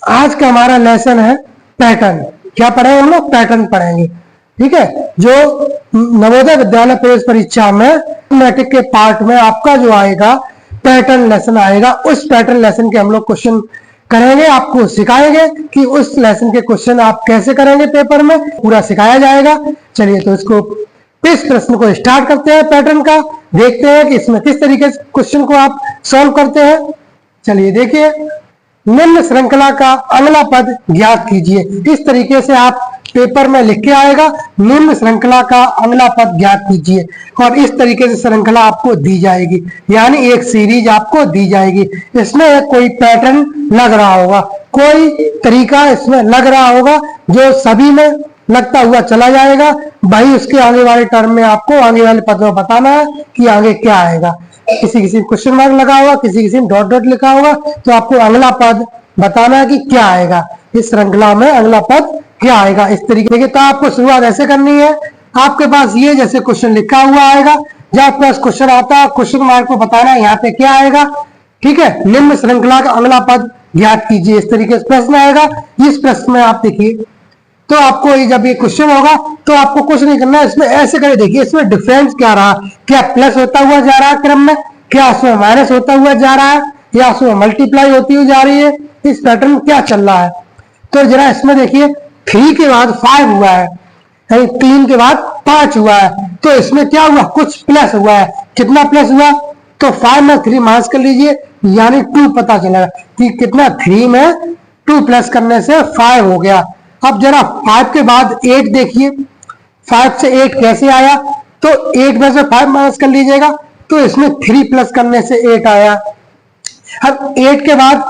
आज का हमारा लेसन है पैटर्न। क्या पढ़ेंगे हम लोग? पैटर्न पढ़ेंगे। ठीक है, जो नवोदय विद्यालय प्रवेश परीक्षा में मैट्रिक के पार्ट में आपका जो आएगा पैटर्न लेसन आएगा, उस पैटर्न लेसन के हम लोग क्वेश्चन करेंगे, आपको सिखाएंगे कि उस लेसन के क्वेश्चन आप कैसे करेंगे, पेपर में पूरा सिखाया जाएगा। चलिए तो इसको इस प्रश्न को स्टार्ट करते हैं पैटर्न का, देखते हैं कि इसमें किस तरीके से क्वेश्चन को आप सॉल्व करते हैं। चलिए देखिए, निम्न श्रृंखला का अगला पद ज्ञात कीजिए। इस तरीके से आप पेपर में लिख के आएगा, निम्न श्रृंखला का अगला पद ज्ञात कीजिए, और इस तरीके से श्रृंखला आपको दी जाएगी, यानी एक सीरीज आपको दी जाएगी। इसमें कोई पैटर्न लग रहा होगा, कोई तरीका इसमें लग रहा होगा जो सभी में लगता हुआ चला जाएगा। भाई उसके आगे वाले टर्म में आपको आगे वाले पद में बताना है कि आगे क्या आएगा। किसी किसी क्वेश्चन मार्क लगा होगा, किसी किसी में डॉट डॉट लिखा होगा, तो आपको अगला पद बताना है कि क्या आएगा, इस श्रृंखला में अगला पद क्या आएगा। इस तरीके की तो आपको शुरुआत ऐसे करनी है। आपके पास ये जैसे क्वेश्चन लिखा हुआ आएगा, जब आपके पास क्वेश्चन आता है क्वेश्चन मार्क को बताना है यहाँ पे क्या आएगा। ठीक है, निम्न श्रृंखला का अगला पद ज्ञात कीजिए, इस तरीके से प्रश्न आएगा। इस प्रश्न में आप देखिए, तो आपको जब ये क्वेश्चन होगा तो आपको कुछ नहीं करना है, इसमें ऐसे करें। देखिए इसमें डिफरेंस क्या रहा, क्या प्लस होता हुआ जा रहा है क्रम में, क्या उसमें माइनस होता हुआ जा रहा है, या उसमें मल्टीप्लाई होती हुई जा रही है, इस पैटर्न में क्या चल रहा है। तो जरा इसमें देखिए 3 के बाद 5 हुआ है, 3 के बाद 5 हुआ है, तो इसमें क्या हुआ, कुछ प्लस हुआ है। कितना प्लस हुआ, तो 5 में 3 माइनस कर लीजिए, यानी 2 पता चलेगा कि कितना 3 में 2 प्लस करने से 5 हो गया। अब जरा 5 के बाद 8 देखिए, 5 से 8 कैसे आया, तो 8 में से 5 माइनस कर लीजिएगा, तो इसमें 3 प्लस करने से 8 आया। अब 8 के बाद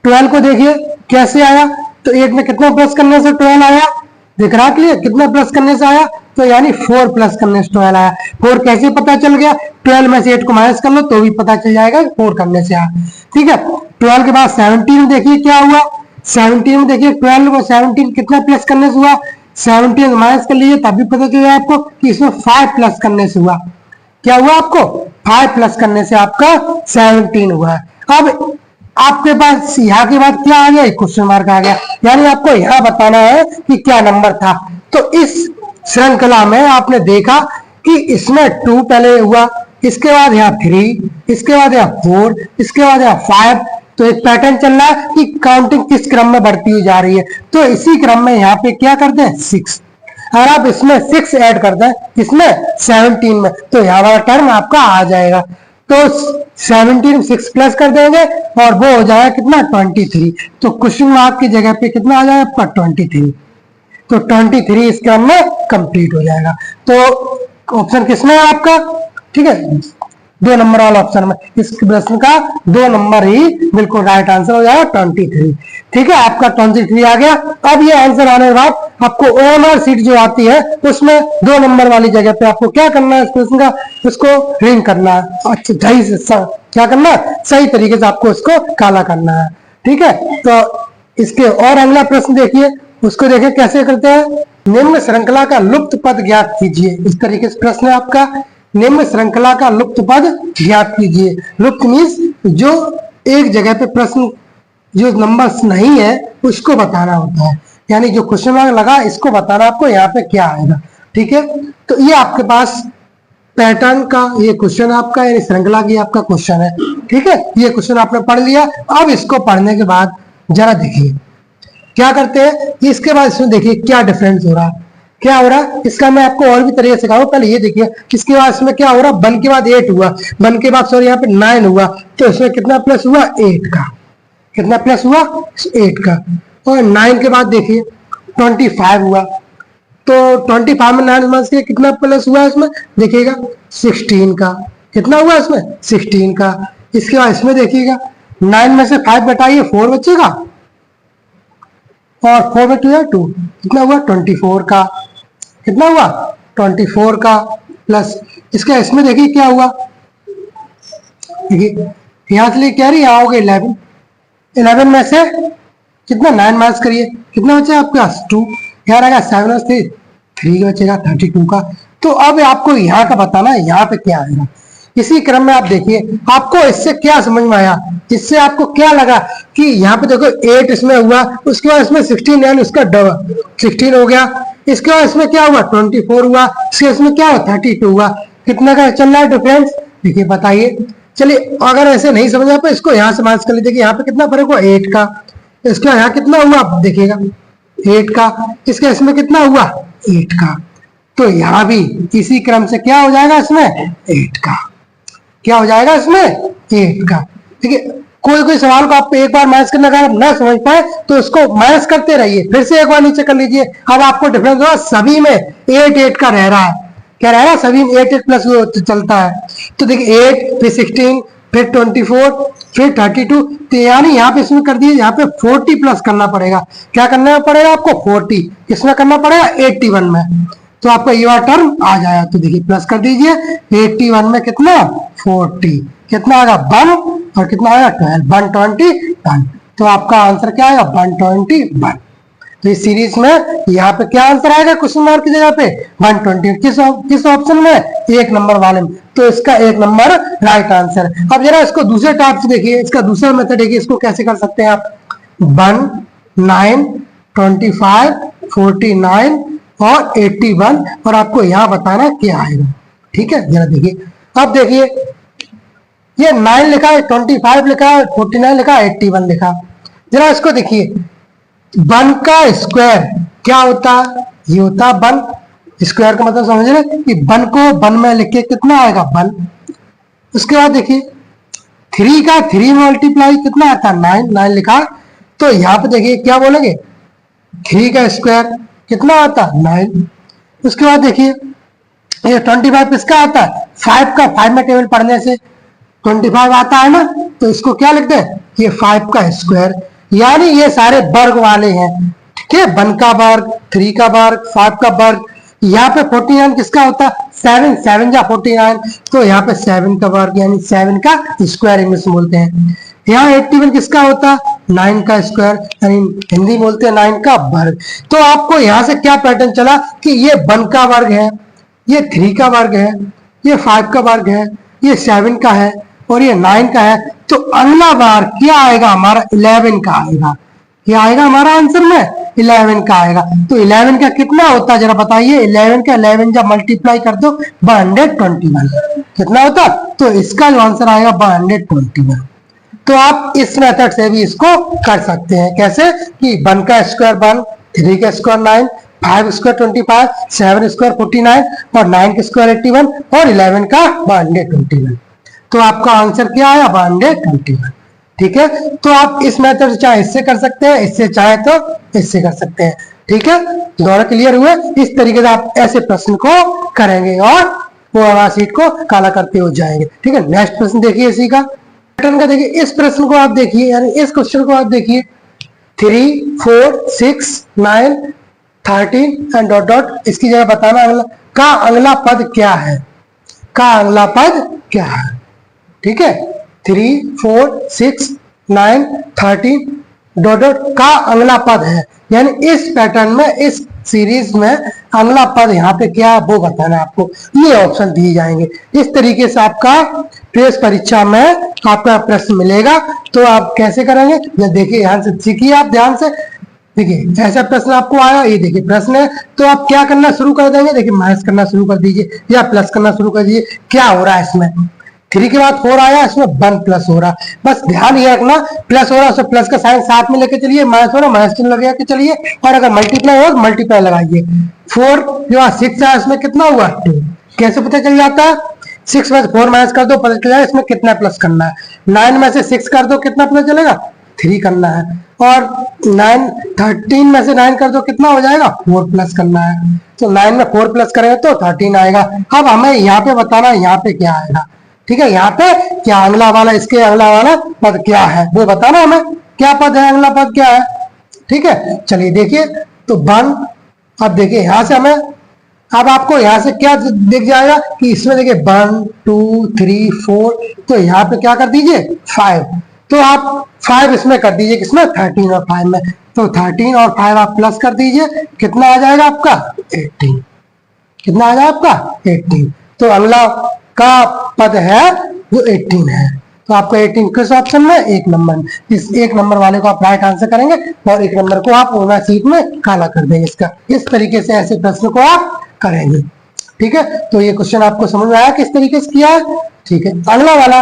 12 को देखिए कैसे आया, तो 8 में कितना प्लस करने से 12 आया, दिख रहा है कितना प्लस करने से आया, तो यानी 4 प्लस करने से 12 आया। 4 कैसे पता चल गया, 12 में से 8 को माइनस कर लो तो भी पता चल जाएगा 4 करने से आया। ठीक है, 12 के बाद 17 देखिए क्या हुआ, 17 में देखिए 12 को 17 कितना प्लस करने से हुआ, 17 माइनस कर लीजिए तभी पता चलेगा आपको कि इसमें 5 प्लस करने से हुआ। क्या हुआ, आपको 5 प्लस करने से आपका 17 हुआ है। अब आपके पास यहाँ के बाद क्या आ गया, क्वेश्चन मार्क आ गया, यानी आपको यहाँ बताना है कि क्या नंबर था। तो इस श्रृंखला में आपने देखा कि इसमें 2 पहले हुआ, इसके बाद यहाँ 3, इसके बाद यहाँ 4, इसके बाद यहाँ 5। तो एक पैटर्न चल रहा है कि काउंटिंग किस क्रम में बढ़ती हुई जा रही है, तो इसी क्रम में यहाँ पे क्या करते हैं 6। अगर आप इसमें 6 ऐड कर दें, इसमें 17 में, तो यहाँ वाला टर्म आपका आ जाएगा। तो 17 6 प्लस कर देंगे और वो हो जाएगा कितना 23। तो क्वेश्चन मार्क की जगह पे कितना आ जाएगा आपका 23। तो 23 इस क्रम में कंप्लीट हो जाएगा। तो ऑप्शन किसमें है आपका, ठीक है 2 नंबर वाला ऑप्शन में, इस प्रश्न का 2 नंबर ही बिल्कुल राइट आंसर हो जाएगा 23। ठीक है, आपका 23 आ गया। अब ये आंसर आने के बाद आपको ओएमआर सीट जो आती है उसमें 2 नंबर वाली जगह पे आपको क्या करना है, इस प्रश्न का उसको रिंग करना है, अच्छा सही से क्या करना है, सही तरीके से आपको इसको काला करना है। ठीक है, तो इसके और अगला प्रश्न देखिए, उसको देखिए कैसे करते हैं। निम्न श्रृंखला का लुप्त पद ज्ञात कीजिए, इस तरीके से प्रश्न है आपका, निम्न श्रृंखला का लुप्त पद ज्ञात कीजिए। लुप्त मीन्स जो एक जगह पे प्रश्न जो नंबर नहीं है उसको बताना होता है, यानी जो क्वेश्चन मार्क लगा इसको बताना आपको यहाँ पे क्या आएगा। ठीक है, तो ये आपके पास पैटर्न का ये क्वेश्चन आपका, यानी श्रृंखला की आपका क्वेश्चन है। ठीक है, ये क्वेश्चन आपने पढ़ लिया। अब इसको पढ़ने के बाद जरा देखिए क्या करते हैं, इसके बाद इसमें देखिए क्या डिफरेंस हो रहा है, क्या हो रहा है, इसका मैं आपको और भी तरीके सिखाऊं। पहले ये देखिए इसके बाद इसमें क्या हो रहा है, 1 के बाद 8 हुआ, 1 के बाद सॉरी यहाँ पे 9 हुआ, तो इसमें कितना प्लस हुआ 8 का, कितना प्लस हुआ 8 का। और 9 के बाद देखिए 25 हुआ, तो 25 में 9 माइनस किया कितना प्लस हुआ इसमें देखिएगा 16 का, कितना हुआ इसमें 16 का। इसके बाद इसमें देखिएगा 9 में से 5 घटाइए 4 बचेगा, और 4 में 2 या 2, कितना हुआ 24 का, कितना हुआ 24 का प्लस इसका इसमें देखिए क्या हुआ, देखिए यहां से क्या रही आओगे 11 में से कितना 9 माइनस करिए, कितना बचा आपके पास 2, यहाँ रहेगा 7 3 बचेगा 32 का। तो अब आपको यहाँ का बताना है यहाँ पे क्या आएगा, इसी क्रम में आप देखिए आपको इससे क्या समझ में आया, इससे आपको क्या लगा कि यहाँ पे देखो 8 इसमें हुआ, उसके बाद इसमें 16 यानी उसका डबल 16 हो गया, इसके बाद इसमें क्या हुआ 24 हुआ, इसके इसमें क्या हुआ 32 हुआ। कितना का चल रहा है डिफरेंस देखिए बताइए। चलिए अगर ऐसे नहीं समझ आ पाए इसको यहाँ से माइनस कर लीजिए कि यहाँ पे कितना फर्क हुआ 8 का, इसका यहाँ कितना हुआ आप देखिएगा 8 का, इसका इसमें कितना हुआ 8 का, तो यहाँ भी इसी क्रम से क्या हो जाएगा इसमें 8 का, क्या हो जाएगा इसमें 8 का। ठीक है, कोई कोई सवाल को आप एक बार मैच करना अगर ना समझ पाए तो उसको मैच करते रहिए, फिर से एक बार नीचे कर लीजिए। अब आपको डिफरेंस होगा सभी में 8 का रह रहा है, क्या रह रहा है सभी में 8 प्लस चलता है। तो देखिए 8 फिर 16 फिर 24 फिर 32, तो यानी यहाँ पे इसमें कर दिए, यहाँ पे 40 प्लस करना पड़ेगा। क्या करना पड़ेगा आपको 40, इसमें करना पड़ेगा 81 में, तो आपका ये टर्म आ जाएगा। तो देखिए प्लस कर दीजिए 81 में कितना 40, कितना आएगा 1 और कितना आएगा 12 121, तो आपका आंसर क्या आएगा 121। तो इस सीरीज में यहाँ पे क्या आंसर आएगा क्वेश्चन मार्क की जगह पे 120, किस ऑप्शन में 1 नंबर वाले में, तो इसका 1 नंबर राइट आंसर। अब जरा इसको दूसरे टाइप से देखिए, इसका दूसरा मेथड देखिए, इसको कैसे कर सकते हैं आप 1 9 25 49 और 81 और आपको यहाँ बताना क्या आएगा। ठीक है जरा देखिए, अब देखिए ये 9 लिखा है 25 लिखा है 49 लिखा है 81 लिखा, जरा इसको देखिए 1 का स्क्वायर क्या होता है, ये होता है 1 स्क्वायर का मतलब समझ रहे कि 1 को 1 में लिख के कितना आएगा 1। उसके बाद देखिए 3 का 3 मल्टीप्लाई कितना आता है 9, 9 लिखा, तो यहाँ पे देखिए क्या बोलेंगे 3 का स्क्वायर कितना आता है 9। उसके बाद देखिए ये 25 किसका आता है 5 का, 5 में टेबल पढ़ने से 25 आता है ना, तो इसको क्या लिखते हैं ये 5 का स्क्वायर, यानी ये सारे वर्ग वाले हैं। ठीक है 1 का वर्ग 3 का वर्ग 5 का वर्ग, यहाँ पे 49 किसका होता है 7, 7 जा 49, तो यहाँ पे 7 का वर्ग यानी 7 का स्क्वायर इंग्लिश में बोलते हैं। यहाँ 81 किसका होता है 9 का स्क्वायर यानी हिंदी बोलते हैं 9 का वर्ग। तो आपको यहाँ से क्या पैटर्न चला कि ये 1 का वर्ग है, ये 3 का वर्ग है, ये 5 का वर्ग है, ये 7 का है और ये 9 का है, तो अगला बार क्या आएगा हमारा 11 का आएगा, क्या आएगा हमारा आंसर में 11 का आएगा। तो 11 का कितना होता है जरा बताइए, 11 का 11 जब मल्टीप्लाई कर दो 121 कितना होता, तो इसका जो आंसर आएगा 121। तो आप इस मेथड से भी इसको कर सकते हैं, कैसे कि 1 का स्क्वायर 1, 3 का स्क्वायर 9, 5 स्क्वायर 25, 7 स्क्वायर 49 और 9 का स्क्वायर 81 और 11 का 121, तो आपका आंसर क्या आया 121। ठीक है, तो आप इस मेथड से चाहे इससे कर सकते हैं, इससे चाहे तो इससे कर सकते हैं। ठीक है, दोनों क्लियर हुए। इस तरीके से आप ऐसे प्रश्न को करेंगे और वो सीट को काला करते हो जाएंगे। ठीक है, नेक्स्ट प्रश्न देखिए इसी का पैटर्न का, देखिए इस प्रश्न को आप देखिए, यानी इस क्वेश्चन को आप देखिए 3 4 6 9 13 एंड डॉट डॉट, इसकी जगह बताना अगला का अगला पद क्या है, का अगला पद क्या है। ठीक है 3 4 6 9 13 डॉट डॉट का अगला पद है, यानी इस पैटर्न में इस सीरीज में अगला पद यहाँ पे क्या है वो बताना आपको, ये ऑप्शन दिए जाएंगे। इस तरीके से आपका प्रेस परीक्षा में आपका प्रश्न मिलेगा। तो आप कैसे करेंगे ये देखिए, ध्यान से सीखिए, आप ध्यान से देखिए ऐसा प्रश्न आपको आया, ये देखिए प्रश्न है, तो आप क्या करना शुरू कर देंगे, देखिए माइनस करना शुरू कर दीजिए या प्लस करना शुरू कर दीजिए। क्या हो रहा है इसमें 3 के बाद 4 आया, इसमें 1 प्लस हो रहा, बस ध्यान ये रखना प्लस हो रहा है, प्लस का साइन साथ में लेके चलिए, माइनस हो रहा माइनस चिन्ह लगा के चलिए, और अगर मल्टीप्लाई हो तो मल्टीप्लाई लगाइए। 4 जो 6 है इसमें कितना हुआ 2, कैसे पता चल जाता है 6 में से 4 माइनस कर दो पता चल जाएगा इसमें कितना प्लस करना है। 9 में से 6 कर दो कितना पता चलेगा 3 करना है, और 13 में से 9 कर दो कितना हो जाएगा 4 प्लस करना है। तो 9 में 4 प्लस करेंगे तो 13 आएगा। अब हमें यहाँ पे बताना है यहाँ पे क्या आएगा। ठीक है, यहाँ पे क्या अगला वाला, इसके अगला वाला पद क्या है वो बताना हमें, क्या पद है अगला पद क्या है। ठीक है, चलिए देखिए तो 1, अब देखिए यहाँ से हमें, अब आपको यहाँ से क्या दिख जाएगा कि इसमें देखिए 1 2 3 4, तो यहाँ पे क्या कर दीजिए 5, तो आप 5 इसमें कर दीजिए, किसमें 13 और 5 में, तो 13 और 5 आप प्लस कर दीजिए, कितना आ जाएगा आपका 18, कितना आ जाएगा आपका 18। तो अगला का पद है वो 18 है। तो आपका 18 किस ऑप्शन में? एक नंबर। इस एक नंबर वाले को आप राइट आंसर करेंगे और एक नंबर को आप ओना सीट में काला कर देंगे इसका। इस तरीके से ऐसे प्रश्न को आप करेंगे। ठीक है, तो ये क्वेश्चन आपको समझ में आया किस तरीके से किया है? ठीक है, अगला वाला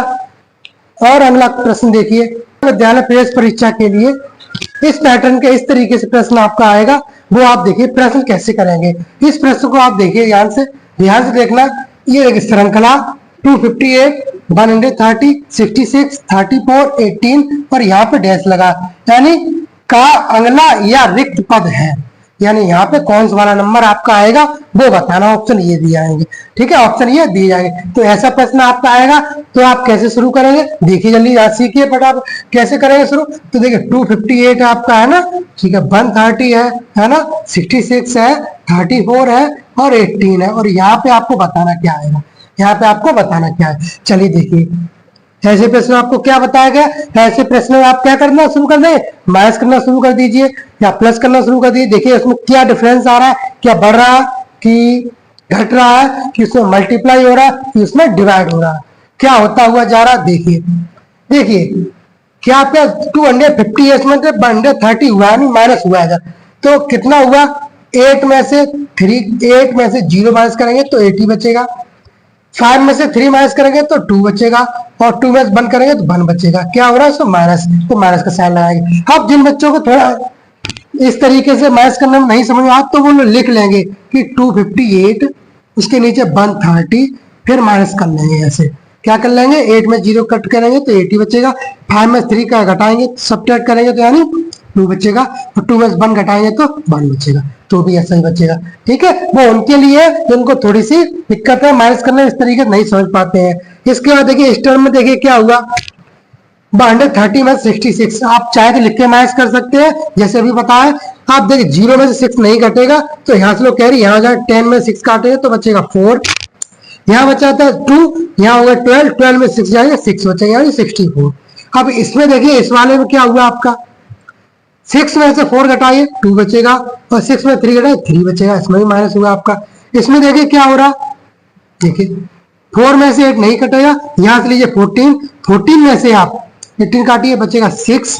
और अगला प्रश्न देखिए। विद्यालय प्रवेश परीक्षा के लिए इस पैटर्न के इस तरीके से प्रश्न आपका आएगा, वो आप देखिए प्रश्न कैसे करेंगे। इस प्रश्न को आप देखिए ध्यान से देखना। ये एक श्रृंखला 258, 130, 66, 34, 18 और यहाँ पे डैश लगा, यानी का अगला या रिक्त पद है, यानी यहाँ पे कौन सा वाला नंबर आपका आएगा वो बताना। ऑप्शन ये दिए आएंगे। ठीक है, ऑप्शन ये दिए जाएंगे। तो ऐसा प्रश्न आपका आएगा तो आप कैसे शुरू करेंगे? देखिए जल्दी सीखिए फटाफट कैसे करेंगे शुरू। तो देखिए 258 आपका है ना, ठीक है, 130 है ना, 66 है, 34 है और 18 है। और यहाँ पे आपको बताना क्या आएगा, यहाँ पे आपको बताना क्या है। चलिए देखिए, ऐसे प्रश्न आपको क्या बताया गया, ऐसे प्रश्न में आप क्या करना शुरू कर दें? माइनस करना शुरू कर दीजिए या प्लस करना शुरू कर दीजिए। देखिए उसमें क्या डिफरेंस आ रहा है, क्या बढ़ रहा है कि घट रहा है, कि उसमें मल्टीप्लाई हो रहा है, कि उसमें डिवाइड हो रहा है, क्या होता हुआ जा रहा है। देखिए क्या आपका 258 में 130 हुआ है, नहीं माइनस हुआ है। तो कितना हुआ? 8 में से 0 माइनस करेंगे तो 80 बचेगा। 5 में से 3 माइनस करेंगे तो 2 बचेगा और 2 में से 1 करेंगे तो 1 बचेगा। क्या हो रहा है उसमें? माइनस। तो माइनस का साइन लगाएंगे। अब जिन बच्चों को थोड़ा इस तरीके से माइनस करने में नहीं समझ में आता तो वो लोग लिख लेंगे कि 258 उसके नीचे 130 फिर माइनस कर लेंगे। ऐसे क्या कर लेंगे? 8 में 0 कट करेंगे तो 80 बचेगा। 5 में 3 का घटाएंगे सब्ट्रैक्ट करेंगे तो यानी 2 बचेगा और 2 में 1 घटाएंगे तो 1 बचेगा, तो भी ऐसा ही बचेगा। ठीक है, वो उनके लिए जिनको थोड़ी सी दिक्कत है माइनस करने इस तरीके से नहीं समझ पाते हैं। इसके बाद देखिए इस टर्म में देखिए क्या हुआ, 130 में 66। आप चाहे तो लिख के माइनस कर सकते हैं जैसे अभी बताया। आप देखिए 0 में से 6 नहीं कटेगा तो यहाँ से लोग कह रही यहाँ जाए 10 में 6 काटेगा तो बचेगा 4, यहाँ बचा था 2, यहाँ होगा 12, 12 में 6 जाएगा 6 बचेगा यानी 64। अब इसमें देखिए इस वाले में क्या हुआ आपका, 6 में से 4 घटाइए 2 बचेगा और 6 में 3 घटाइए 3 बचेगा, इसमें भी माइनस हुआ आपका। इसमें देखिए क्या हो रहा, देखिए 4 में से 8 नहीं कटेगा, यहां से लीजिए 14 में से आप 18 काटिए बचेगा 6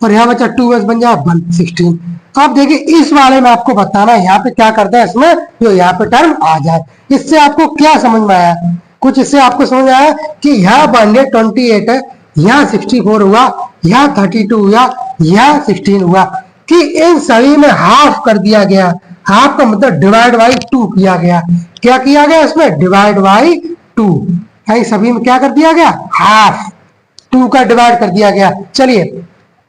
और यहाँ बचा 2 में बन जाए 1, 16। अब देखिए इस वाले में आपको बताना है यहाँ पे क्या करता है इसमें जो यहाँ पे टर्म आ जाए। इससे आपको क्या समझ में आया? कुछ इससे आपको समझ में आया कि यहाँ 128 है, यहाँ 64 हुआ, यहाँ 32 हुआ, यहाँ 16 हुआ, कि इन सभी में हाफ कर दिया गया। हाफ का मतलब डिवाइड बाई 2 किया गया। क्या किया गया इसमें? Divide by 2। सभी में क्या कर दिया गया? हाफ, 2 का डिवाइड कर दिया गया। चलिए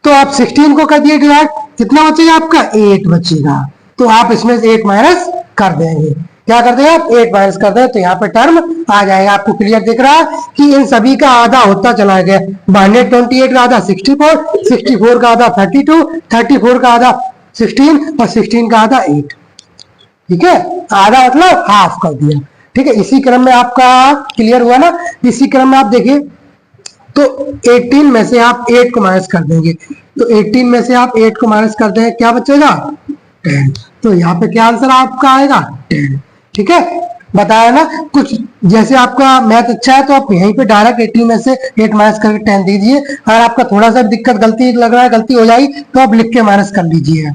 तो आप 16 को कर दिए डिवाइड, कितना बचेगा आपका? 8 बचेगा। तो आप इसमें से 8 माइनस कर देंगे। क्या कर देंगे आप? 8 माइनस कर देंगे तो यहाँ पे टर्म आ जाएगा। आपको क्लियर दिख रहा है कि इन सभी का आधा होता चला गया। 128 का आधा 64, 64 का आधा 32, 34 का आधा 16 और 16 का आधा 8। ठीक है, आधा मतलब हाफ कर दिया। ठीक है, इसी क्रम में आपका क्लियर हुआ ना। इसी क्रम में आप देखिए तो 18 में से आप 8 को माइनस कर देंगे, तो 18 में से आप 8 को माइनस कर देंगे, क्या बचेगा? 10। तो यहाँ पे क्या आंसर आपका आएगा? 10। ठीक है, बताया ना। कुछ जैसे आपका मैथ अच्छा है तो आप यहीं पे डायरेक्ट 18 में से 8 माइनस करके 10 दीजिए। अगर आपका थोड़ा सा दिक्कत गलती लग रहा है, गलती हो जाएगी तो आप लिख के माइनस कर लीजिए।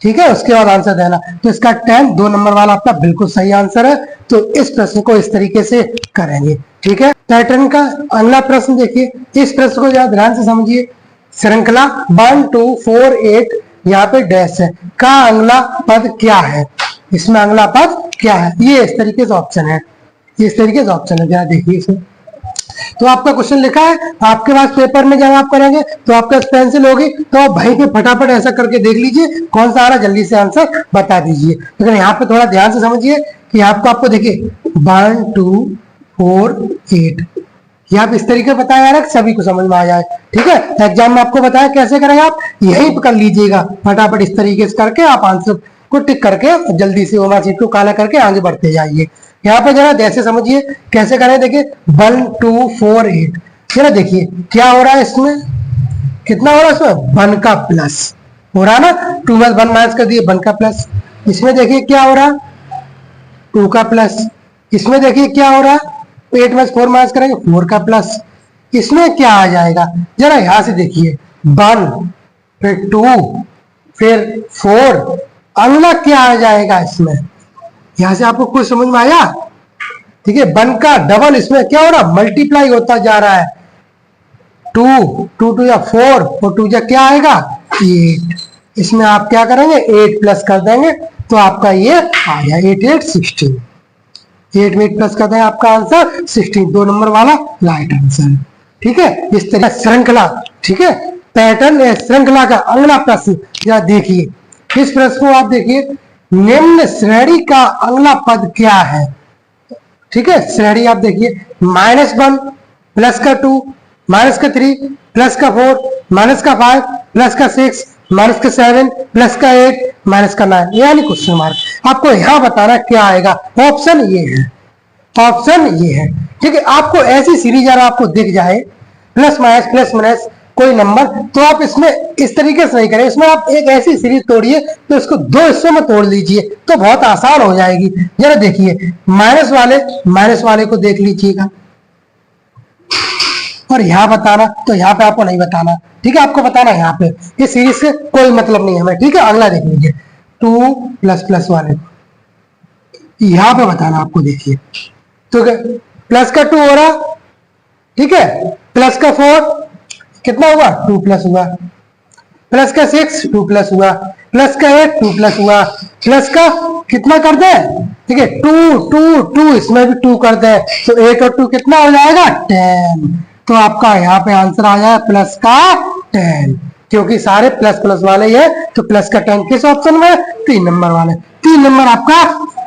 ठीक है, उसके बाद आंसर देना। तो इसका 10 2 नंबर वाला आपका बिल्कुल सही आंसर है। तो इस प्रश्न को इस तरीके से करेंगे। ठीक है, पैटर्न का अगला प्रश्न देखिए। इस प्रश्न को जरा ध्यान से समझिए। श्रृंखला 1 2 4 8 यहाँ पे डैश है, का अगला पद क्या है? इसमें अगला पद क्या है? ये इस तरीके से ऑप्शन है, इस तरीके से ऑप्शन है, जरा देखिए इसमें। तो आपका क्वेश्चन लिखा है, आपके पास पेपर में जब आप करेंगे तो आपके पास पेंसिल होगी, तो आप भाई के फटाफट ऐसा करके देख लीजिए कौन सा आ रहा, जल्दी से आंसर बता दीजिए। लेकिन यहाँ पे थोड़ा ध्यान से समझिए कि आपको देखिए 1 2 4 8 ये आप इस तरीके बताया जा रहा है सभी को समझ में आ जाए। ठीक है, एग्जाम में आपको बताया कैसे करेंगे, आप यही कर लीजिएगा फटाफट इस तरीके से करके आप आंसर को टिक करके जल्दी से ओमा सीट को काला करके आगे बढ़ते जाइए। यहाँ पे जरा जैसे समझिए कैसे करें। देखिए 1 2 4 8 जरा देखिए क्या हो रहा है इसमें, कितना हो रहा है इसमें? 1 का प्लस हो रहा है ना। 2 में 1 माइनस कर दिए, 1 का प्लस। इसमें देखिए क्या हो रहा है? 2 का प्लस। इसमें देखिए क्या हो रहा है? 8 में 4 माइनस करेंगे 4 का प्लस, इसमें क्या आ जाएगा जरा यहां से देखिए, 1 फिर 2 फिर 4, अगला क्या आ जाएगा इसमें, यहां से आपको कुछ समझ में आया? ठीक है, 1 का डबल इसमें क्या हो रहा, मल्टीप्लाई होता जा रहा है, 2 2 या 4 और 2 जा क्या आएगा 8, इसमें आप क्या करेंगे 8 प्लस कर देंगे तो आपका ये आ गया 8 8 16, 8 में 8 प्लस कर देंगे आपका आंसर 16, 2 नंबर वाला राइट आंसर। ठीक है, इस तरह श्रृंखला, ठीक है, पैटर्न श्रृंखला का अगला प्रश्न या देखिए, इस प्रश्न को आप देखिए, निम्न श्रेणी का अगला पद क्या है? ठीक है, श्रेणी आप देखिए, -1 प्लस का 2 माइनस का 3 प्लस का 4 माइनस का 5 प्लस का 6 माइनस का 7 प्लस का 8 माइनस का 9, यानी क्वेश्चन मार्क। आपको यहां बताना क्या आएगा, ऑप्शन ये है, ऑप्शन ये है। ठीक है, आपको ऐसी सीरीज अगर आपको दिख जाए प्लस माइनस कोई नंबर, तो आप इसमें इस तरीके से नहीं करें, इसमें आप एक ऐसी सीरीज तोड़िए तो इसको 2 हिस्सों में तोड़ लीजिए तो बहुत आसान हो जाएगी। जरा देखिए, माइनस वाले को देख लीजिएगा और यहाँ बताना, तो यहाँ पे आपको नहीं बताना, ठीक है, आपको बताना यहाँ पे, ये सीरीज से कोई मतलब नहीं है हमें। ठीक है, अगला देख लीजिए, 2 प्लस वाले यहाँ पे बताना आपको, देखिए तो प्लस का 2 हो रहा, ठीक है, प्लस का 4 कितना हुआ 2 प्लस हुआ, प्लस का 6 2 प्लस हुआ, प्लस का 8 2 प्लस हुआ, प्लस का कितना कर दे, ठीक है 2 इसमें भी 2 कर दे तो 8 और 2 कितना हो जाएगा 10, तो आपका यहाँ पे आंसर आ जाएगा प्लस का 10, क्योंकि सारे प्लस वाले ही है तो प्लस का 10 किस ऑप्शन में, 3 नंबर वाले, 3 नंबर आपका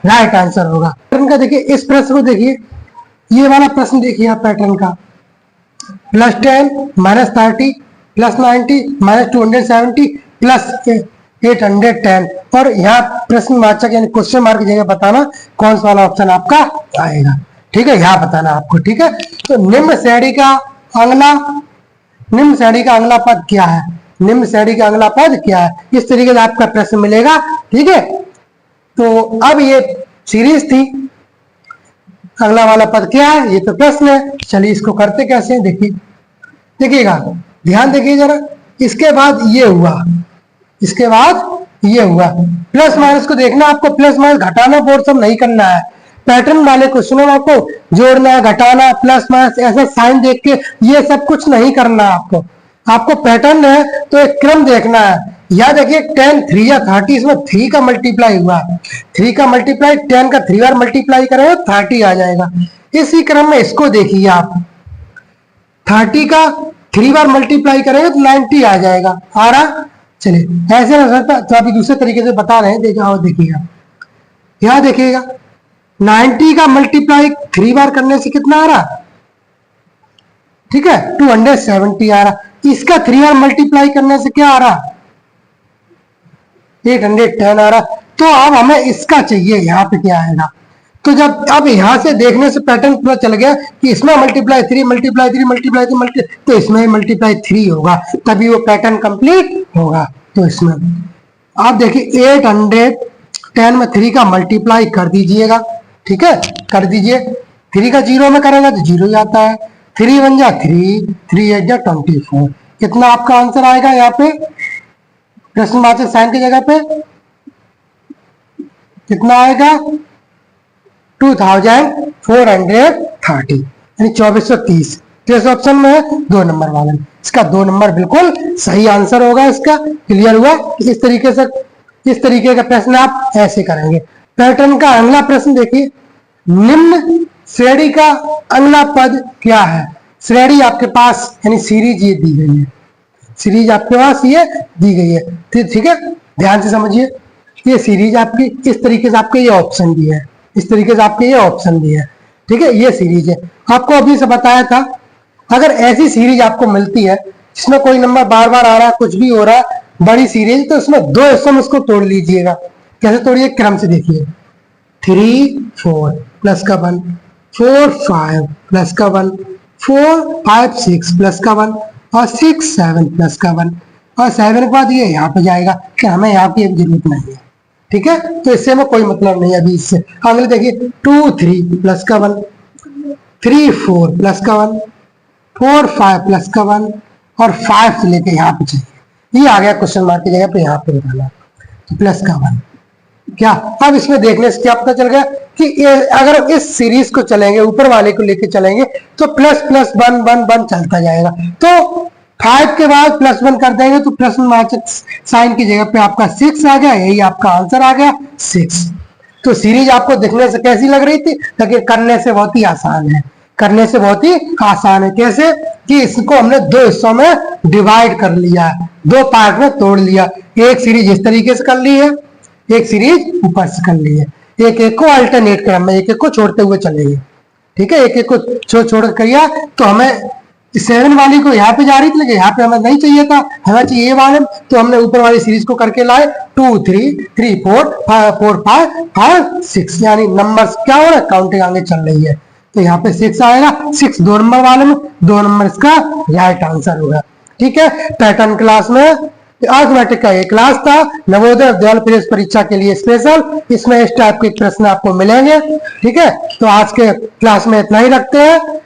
राइट आंसर होगा। पैटर्न का देखिए, इस प्रश्न को देखिए, ये वाला प्रश्न देखिए आप पैटर्न का, +10 -30 +90 -270 +810, और यहाँ प्रश्न वाचक यानी क्वेश्चन मार्क की जगह बताना कौन सा वाला ऑप्शन आपका आएगा। ठीक है, यहाँ बताना आपको। ठीक है, तो निम्न श्रेणी का अगला पद क्या है, निम्न श्रेणी का अगला पद क्या है, इस तरीके से आपका प्रश्न मिलेगा। ठीक है, तो अब ये सीरीज थी, अगला वाला पद क्या है, ये तो प्रश्न है। चलिए इसको करते कैसे, देखिएगा, ध्यान देखिए जरा, इसके बाद ये हुआ, इसके बाद ये हुआ, प्लस माइनस को देखना, आपको प्लस माइनस घटाना फोर्स सब नहीं करना है, पैटर्न वाले क्वेश्चनों में आपको जोड़ना घटाना प्लस माइनस ऐसा साइन देख के ये सब कुछ नहीं करना है आपको पैटर्न है तो एक क्रम देखना है। यह देखिए 10 3 या 30, इसमें 3 का मल्टीप्लाई हुआ, 3 का मल्टीप्लाई 10 का 3 बार मल्टीप्लाई करेंगे 30 आ जाएगा। इसी क्रम में इसको देखिए आप, 30 का 3 बार मल्टीप्लाई करेंगे तो 90 आ जाएगा। आ रहा, चलिए ऐसे ना सकता तो अभी दूसरे तरीके से बता रहे हैं, देखिएगा यहाँ देखिएगा 90 का मल्टीप्लाई 3 बार करने से कितना आ रहा, ठीक है 270 आ रहा, इसका 3 बार मल्टीप्लाई करने से क्या आ रहा 810 आ रहा। तो अब हमें इसका चाहिए यहाँ पे क्या आएगा, तो जब अब यहाँ से देखने से पैटर्न पूरा चल गया कि इसमें मल्टीप्लाई 3 तो इसमें मल्टीप्लाई 3 होगा, तभी वो पैटर्न कंप्लीट होगा। तो इसमें आप देखिए 810 में 3 का मल्टीप्लाई कर दीजिएगा, ठीक है कर दीजिए, 3 का 0 में करेगा तो 0 जाता है, 3 1 जा 3, 3 8 जा 24, कितना आपका आंसर आएगा यहाँ पे प्रश्नवाचक साइन की जगह पे कितना आएगा 2430 यानी 2430। किस ऑप्शन में है, 2 नंबर वाला, इसका 2 नंबर बिल्कुल सही आंसर होगा। इसका क्लियर हुआ, इस तरीके का प्रश्न आप ऐसे करेंगे। पैटर्न का अगला प्रश्न देखिए, निम्न श्रेणी का अगला पद क्या है। श्रेणी आपके पास यानी सीरीज ये दी गई है, सीरीज आपके पास ये दी गई है, ठीक है ध्यान से समझिए। ये सीरीज आपकी इस तरीके से आपके ये ऑप्शन दिए है, इस तरीके से आपके ये ऑप्शन दिए है, ठीक है ये सीरीज है। आपको अभी से बताया था, अगर ऐसी सीरीज आपको मिलती है जिसमें कोई नंबर बार बार आ रहा है, कुछ भी हो रहा है, बड़ी सीरीज, तो इसमें 2 हिस्सों में इसको तोड़ लीजिएगा। कैसे तोड़िए, क्रम से देखिए, 3 4 प्लस का 1, 4 5 प्लस का 1, 4 5 6 प्लस का 1 और 6 7 प्लस का 1 और 7 के बाद ये यहाँ पे जाएगा कि हमें यहाँ की जरूरत नहीं है, ठीक है तो इससे हमें कोई मतलब नहीं है अभी इससे। अगले देखिए 2 3 प्लस का 1, 3 4 प्लस का 1, 4 5 प्लस का 1 और 5 से लेके यहाँ पे चाहिए। ये आ गया क्वेश्चन मार्क की जगह पे, यहाँ पे उठाना तो प्लस का 1। क्या अब इसमें देखने से क्या पता चल गया कि अगर इस सीरीज को चलेंगे, ऊपर वाले को लेके चलेंगे तो प्लस प्लस 1 1 1 चलता जाएगा। तो 5 के बाद प्लस 1 कर देंगे तो प्लस 1 साइन की जगह पे आपका 6 आ गया, यही आपका आंसर आ गया 6। तो सीरीज आपको दिखने से कैसी लग रही थी, लेकिन करने से बहुत ही आसान है, करने से बहुत ही आसान है। कैसे कि इसको हमने दो हिस्सों में डिवाइड कर लिया, दो पार्ट में तोड़ लिया। एक सीरीज इस तरीके से कर ली है, एक सीरीज ऊपर से कर ली है, एक एक को अल्टरनेट क्रम में एक एक को छोड़ते हुए चलेंगे। ठीक है, एक एक को छोड़ किया तो हमें 7 वाली को यहाँ पे जा रही थी, लेकिन यहाँ पे हमें नहीं चाहिए था, हमें चाहिए ये वाले, तो हमने ऊपर वाली सीरीज को करके लाए 2 3 3 4 4 5 5 6, यानी नंबर्स क्या हो रहा है, काउंटिंग आगे चल रही है। तो यहाँ पे 6 आएगा, 6 2 नंबर वाले में, 2 नंबर इसका राइट आंसर होगा। ठीक है, पैटर्न क्लास में अर्थमेटिक का एक क्लास था, नवोदय विद्यालय प्रवेश परीक्षा के लिए स्पेशल। इसमें इस टाइप के प्रश्न आपको मिलेंगे। ठीक है, तो आज के क्लास में इतना ही रखते हैं।